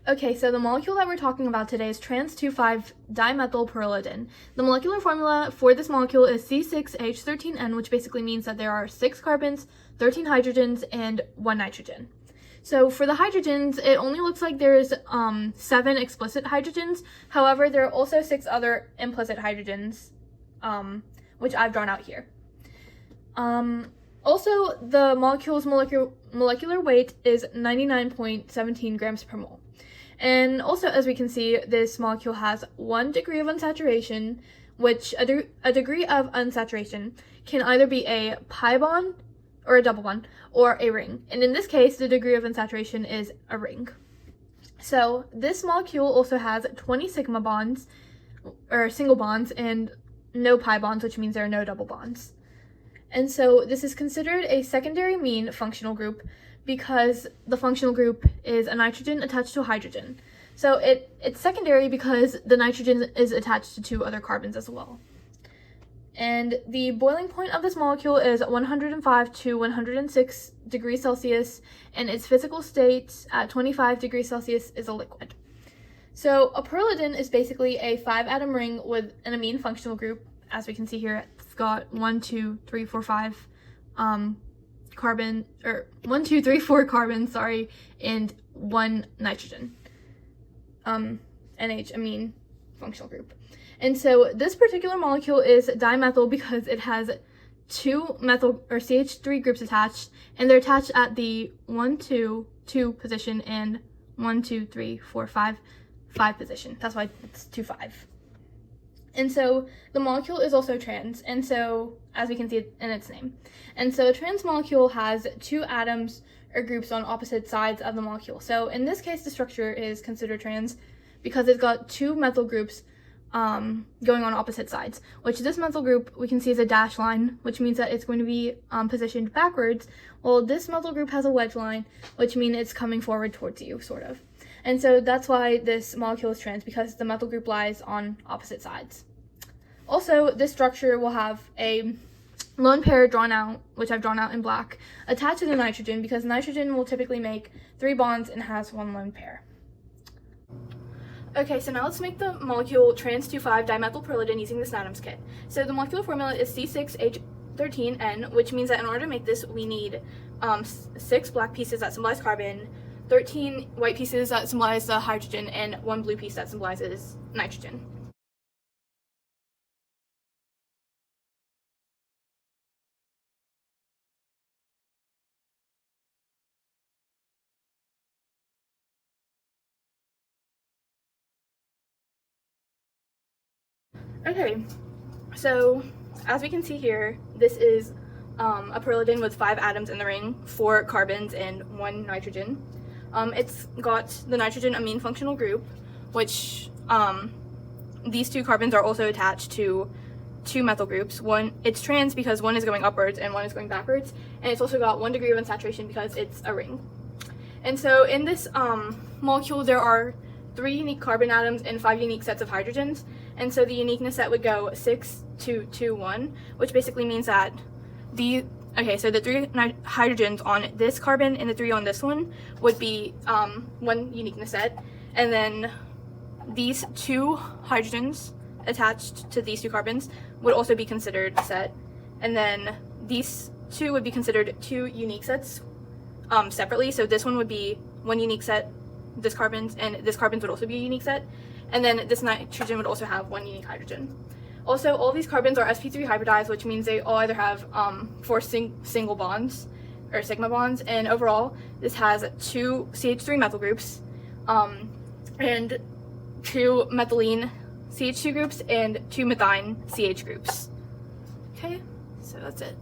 Okay, so the molecule that we're talking about today is trans-2,5-dimethylpyrrolidine. The molecular formula for this molecule is C6H13N, which basically means that there are 6 carbons, 13 hydrogens, and 1 nitrogen. So for the hydrogens, it only looks like there's 7 explicit hydrogens. However, there are also 6 other implicit hydrogens, which I've drawn out here. Also, the molecule's molecular weight is 99.17 grams per mole. And also, as we can see, this molecule has 1 degree of unsaturation, which a degree of unsaturation can either be a pi bond, or a double bond, or a ring. And in this case, the degree of unsaturation is a ring. So this molecule also has 20 sigma bonds, or single bonds, and no pi bonds, which means there are no double bonds. And so this is considered a secondary mean functional group because the functional group is a nitrogen attached to a hydrogen. So it's secondary because the nitrogen is attached to 2 other carbons as well. And the boiling point of this molecule is 105 to 106 degrees Celsius, and its physical state at 25 degrees Celsius is a liquid. So a pyrrolidine is basically a 5-atom ring with an amine functional group. As we can see here, it's got 1, 2, 3, 4, 5 carbon, or 1, 2, 3, 4 carbons, and 1 nitrogen. NH, amine functional group. And so this particular molecule is dimethyl because it has 2 methyl or CH3 groups attached, and they're attached at the 1, 2, 2 position and 1, 2, 3, 4, 5 position. That's why it's 2, 5. And so the molecule is also trans, and so as we can see in its name. And so a trans molecule has 2 atoms or groups on opposite sides of the molecule. So in this case, the structure is considered trans because it's got 2 methyl groups going on opposite sides, which this methyl group we can see is a dash line, which means that it's going to be positioned backwards, while this methyl group has a wedge line, which means it's coming forward towards you, sort of. And so that's why this molecule is trans, because the methyl group lies on opposite sides. Also, this structure will have a lone pair drawn out, which I've drawn out in black, attached to the nitrogen, because nitrogen will typically make 3 bonds and has 1 lone pair. Okay, so now let's make the molecule trans-2,5-dimethylpyrrolidine using the Snatoms kit. So the molecular formula is C6H13N, which means that in order to make this, we need 6 black pieces that symbolize carbon, 13 white pieces that symbolize the hydrogen, and 1 blue piece that symbolizes nitrogen. Okay, so as we can see here, this is a pyrrolidine with 5 atoms in the ring, 4 carbons, and 1 nitrogen. It's got the nitrogen amine functional group, which these 2 carbons are also attached to 2 methyl groups. It's trans because 1 is going upwards and 1 is going backwards, and it's also got 1 degree of unsaturation because it's a ring. And so in this molecule, there are 3 unique carbon atoms and 5 unique sets of hydrogens, and so the uniqueness set would go 6, 2, 2, 1, which basically means that the 3 hydrogens on this carbon and the 3 on this one would be 1 uniqueness set, and then these 2 hydrogens attached to these 2 carbons would also be considered a set, and then these 2 would be considered 2 unique sets separately. So this one would be 1 unique set, this carbons, and this carbons would also be a unique set, and then this nitrogen would also have 1 unique hydrogen. Also, all these carbons are sp3 hybridized, which means they all either have 4 single bonds or sigma bonds, and overall this has 2 CH3 methyl groups and 2 methylene CH2 groups and 2 methine CH groups. Okay, so that's it.